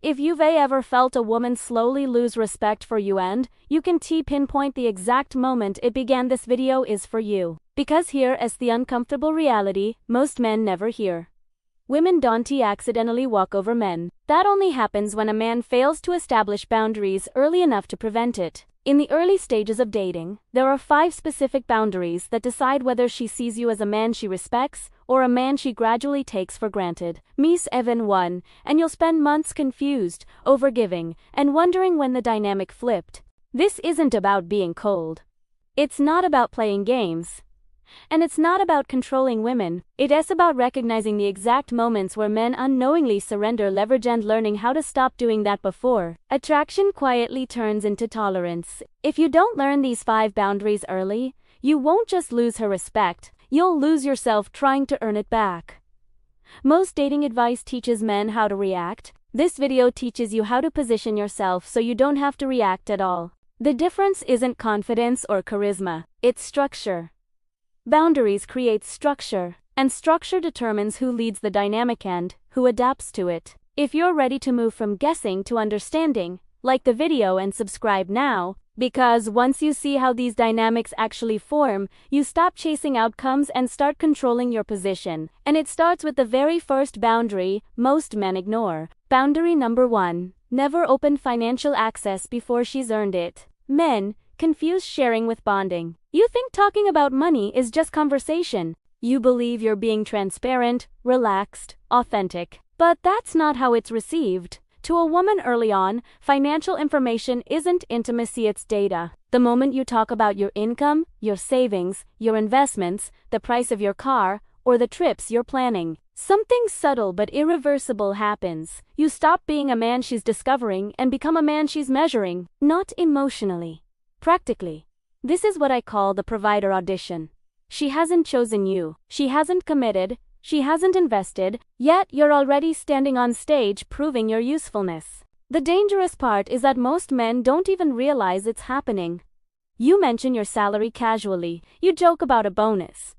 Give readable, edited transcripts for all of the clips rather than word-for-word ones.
If you've ever felt a woman slowly lose respect for you and you can pinpoint the exact moment it began, this video is for you. Because here is the uncomfortable reality most men never hear. Women don't accidentally walk over men. That only happens when a man fails to establish boundaries early enough to prevent it. In the early stages of dating, there are 5 specific boundaries that decide whether she sees you as a man she respects or a man she gradually takes for granted. Miss Evan 1, and you'll spend months confused, overgiving, and wondering when the dynamic flipped. This isn't about being cold. It's not about playing games. And it's not about controlling women. It is about recognizing the exact moments where men unknowingly surrender leverage and learning how to stop doing that before attraction quietly turns into tolerance. If you don't learn these 5 boundaries early, you won't just lose her respect, you'll lose yourself trying to earn it back. Most dating advice teaches men how to react. This video teaches you how to position yourself so you don't have to react at all. The difference isn't confidence or charisma, it's structure. Boundaries create structure, and structure determines who leads the dynamic and who adapts to it. If you're ready to move from guessing to understanding, like the video and subscribe now, because once you see how these dynamics actually form, you stop chasing outcomes and start controlling your position. And it starts with the very first boundary most men ignore. Boundary number 1. Never open financial access before she's earned it. Men confuse sharing with bonding. You think talking about money is just conversation. You believe you're being transparent, relaxed, authentic. But that's not how it's received. To a woman early on, financial information isn't intimacy, it's data. The moment you talk about your income, your savings, your investments, the price of your car, or the trips you're planning, something subtle but irreversible happens. You stop being a man she's discovering and become a man she's measuring. Not emotionally. Practically. This is what I call the provider audition. She hasn't chosen you. She hasn't committed. She hasn't invested. Yet you're already standing on stage proving your usefulness. The dangerous part is that most men don't even realize it's happening. You mention your salary casually. You joke about a bonus.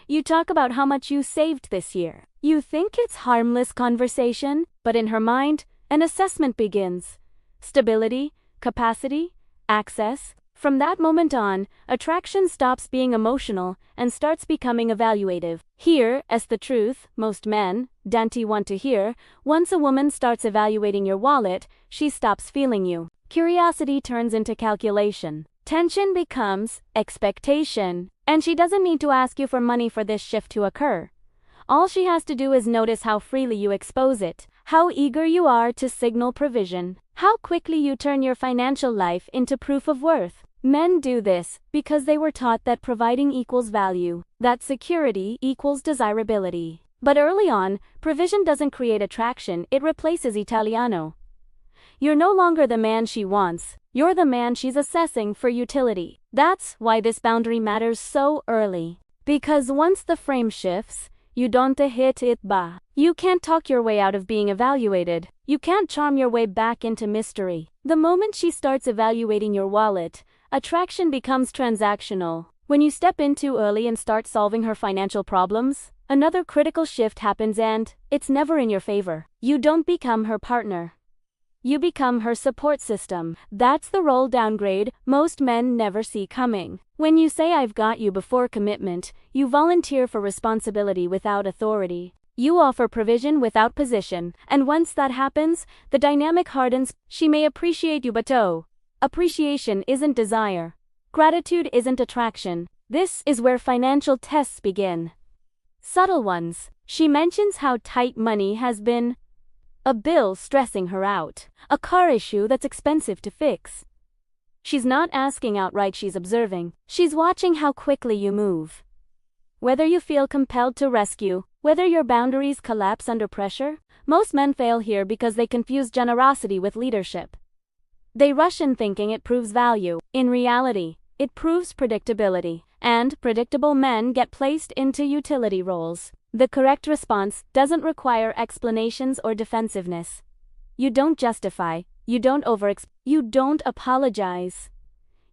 You talk about how much you saved this year. You think it's harmless conversation, but in her mind, an assessment begins. Stability, capacity, access. From that moment on, attraction stops being emotional and starts becoming evaluative. Here is the truth most men don't want to hear. Once a woman starts evaluating your wallet, she stops feeling you. Curiosity turns into calculation. Tension becomes expectation. And she doesn't need to ask you for money for this shift to occur. All she has to do is notice how freely you expose it, how eager you are to signal provision, how quickly you turn your financial life into proof of worth. Men do this because they were taught that providing equals value, that security equals desirability. But early on, provision doesn't create attraction, it replaces Italiano. You're no longer the man she wants, you're the man she's assessing for utility. That's why this boundary matters so early. Because once the frame shifts, you don't hit it ba. You can't talk your way out of being evaluated. You can't charm your way back into mystery. The moment she starts evaluating your wallet, attraction becomes transactional. When you step in too early and start solving her financial problems, another critical shift happens and it's never in your favor. You don't become her partner. You become her support system. That's the role downgrade most men never see coming. When you say I've got you before commitment, you volunteer for responsibility without authority. You offer provision without position, and once that happens, the dynamic hardens. She may appreciate you, but appreciation isn't desire. Gratitude isn't attraction. This is where financial tests begin. Subtle ones. She mentions how tight money has been. A bill stressing her out. A car issue that's expensive to fix. She's not asking outright, she's observing. She's watching how quickly you move. Whether you feel compelled to rescue, whether your boundaries collapse under pressure, most men fail here because they confuse generosity with leadership. They rush in thinking it proves value. In reality, it proves predictability. And predictable men get placed into utility roles. The correct response doesn't require explanations or defensiveness. You don't justify, you don't you don't apologize.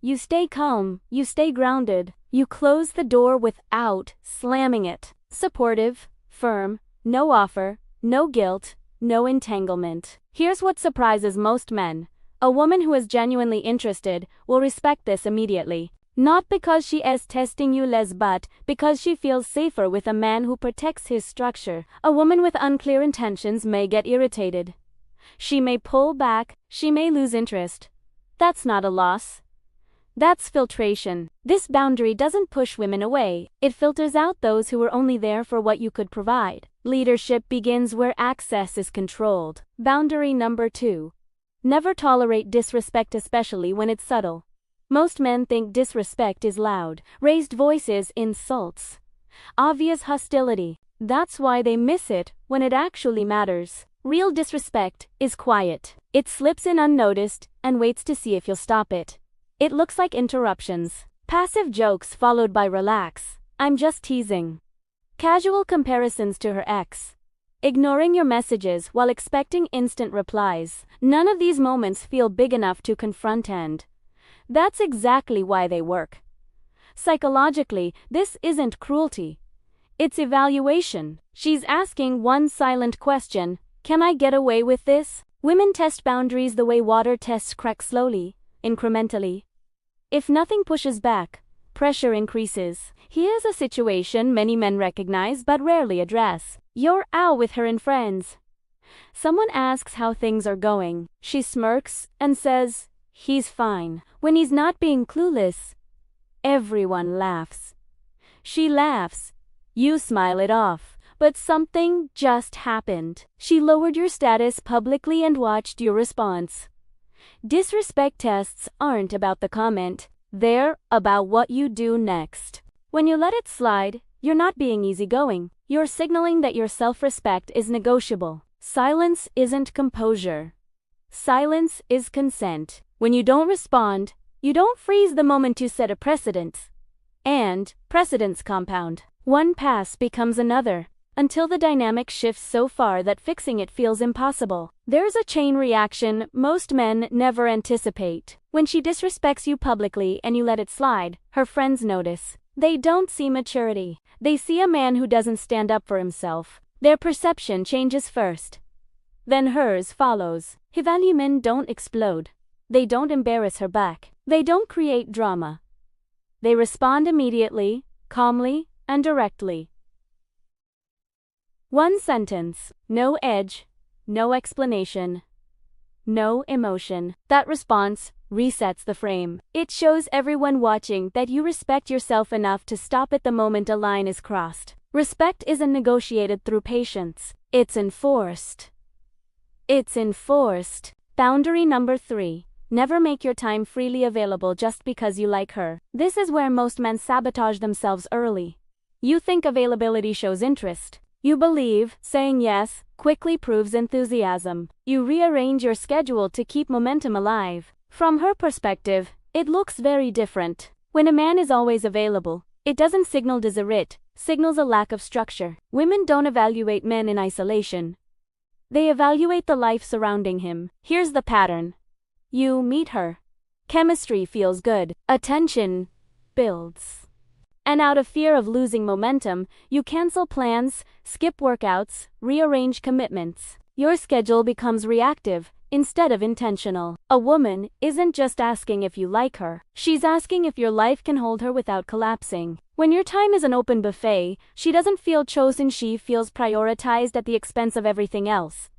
You stay calm, you stay grounded, you close the door without slamming it. Supportive, firm, no offer, no guilt, no entanglement. Here's what surprises most men. A woman who is genuinely interested will respect this immediately. Not because she is testing you less, but because she feels safer with a man who protects his structure. A woman with unclear intentions may get irritated. She may pull back, she may lose interest. That's not a loss. That's filtration. This boundary doesn't push women away. It filters out those who are only there for what you could provide. Leadership begins where access is controlled. Boundary number 2. Never tolerate disrespect, especially when it's subtle. Most men think disrespect is loud, raised voices, insults, obvious hostility. That's why they miss it when it actually matters. Real disrespect is quiet. It slips in unnoticed and waits to see if you'll stop it. It looks like interruptions, passive jokes followed by relax, I'm just teasing, casual comparisons to her ex, ignoring your messages while expecting instant replies. None of these moments feel big enough to confront, and that's exactly why they work. Psychologically, this isn't cruelty. It's evaluation. She's asking one silent question: can I get away with this? Women test boundaries the way water tests cracks, slowly, incrementally. If nothing pushes back, pressure increases. Here's a situation many men recognize but rarely address. You're out with her and friends. Someone asks how things are going. She smirks and says, he's fine. When he's not being clueless, everyone laughs. She laughs. You smile it off. But something just happened. She lowered your status publicly and watched your response. Disrespect tests aren't about the comment. They're about what you do next. When you let it slide, you're not being easygoing. You're signaling that your self-respect is negotiable. Silence isn't composure. Silence is consent. When you don't respond, you don't freeze the moment, you set a precedent. And precedents compound. One pass becomes another, until the dynamic shifts so far that fixing it feels impossible. There's a chain reaction most men never anticipate. When she disrespects you publicly and you let it slide, her friends notice. They don't see maturity. They see a man who doesn't stand up for himself. Their perception changes first. Then hers follows. Hivalue men don't explode. They don't embarrass her back. They don't create drama. They respond immediately, calmly, and directly. One sentence, no edge, no explanation, no emotion. That response resets the frame. It shows everyone watching that you respect yourself enough to stop at the moment a line is crossed. Respect isn't negotiated through patience. It's enforced. It's enforced. Boundary number 3. Never make your time freely available just because you like her. This is where most men sabotage themselves early. You think availability shows interest. You believe saying yes quickly proves enthusiasm. You rearrange your schedule to keep momentum alive. From her perspective, it looks very different. When a man is always available, it doesn't signal desire, it signals a lack of structure. Women don't evaluate men in isolation. They evaluate the life surrounding him. Here's the pattern. You meet her. Chemistry feels good. Attention builds. And out of fear of losing momentum, you cancel plans, skip workouts, rearrange commitments. Your schedule becomes reactive instead of intentional. A woman isn't just asking if you like her. She's asking if your life can hold her without collapsing. When your time is an open buffet, she doesn't feel chosen, she feels prioritized at the expense of everything else.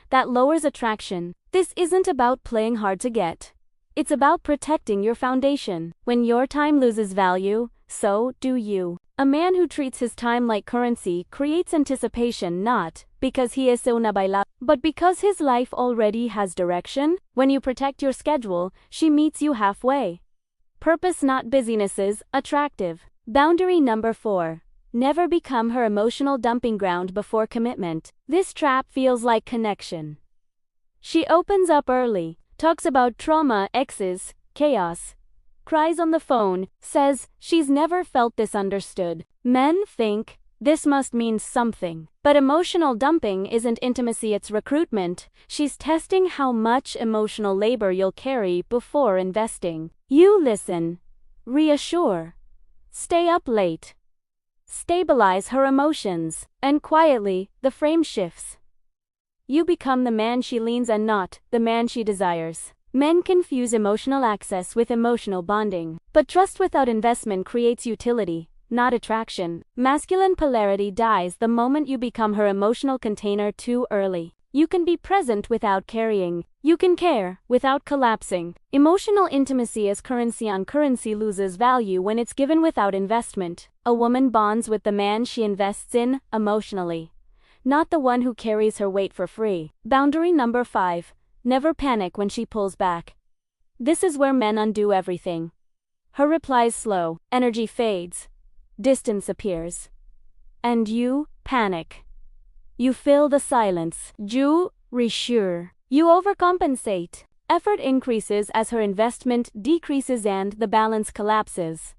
That lowers attraction. This isn't about playing hard to get. It's about protecting your foundation. When your time loses value, so do you. A man who treats his time like currency creates anticipation, not because he is una baila, but because his life already has direction. When you protect your schedule, she meets you halfway. Purpose, not busyness, is attractive. Boundary number 4. Never become her emotional dumping ground before commitment. This trap feels like connection. She opens up early, talks about trauma, exes, chaos, cries on the phone, says she's never felt this understood. Men think this must mean something. But emotional dumping isn't intimacy, it's recruitment. She's testing how much emotional labor you'll carry before investing. You listen, reassure, stay up late, stabilize her emotions, and quietly, the frame shifts. You become the man she leans and not the man she desires. Men confuse emotional access with emotional bonding. But trust without investment creates utility, not attraction. Masculine polarity dies the moment you become her emotional container too early. You can be present without carrying. You can care without collapsing. Emotional intimacy as currency on currency loses value when it's given without investment. A woman bonds with the man she invests in emotionally, not the one who carries her weight for free. Boundary number 5. Never panic when she pulls back. This is where men undo everything. Her replies slow, energy fades, distance appears, and you panic. You fill the silence. You reassure. You overcompensate. Effort increases as her investment decreases and the balance collapses.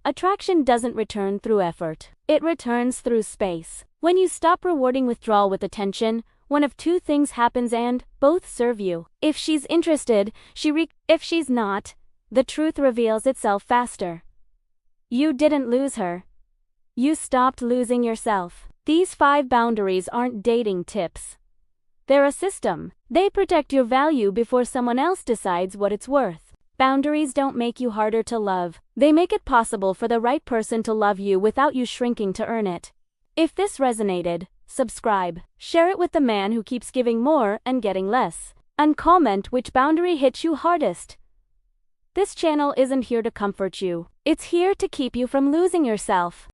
Attraction doesn't return through effort. It returns through space. When you stop rewarding withdrawal with attention, one of two things happens and both serve you. If she's interested, if she's not, the truth reveals itself faster. You didn't lose her. You stopped losing yourself. These 5 boundaries aren't dating tips. They're a system. They protect your value before someone else decides what it's worth. Boundaries don't make you harder to love. They make it possible for the right person to love you without you shrinking to earn it. If this resonated, subscribe, share it with the man who keeps giving more and getting less, and comment which boundary hits you hardest. This channel isn't here to comfort you. It's here to keep you from losing yourself.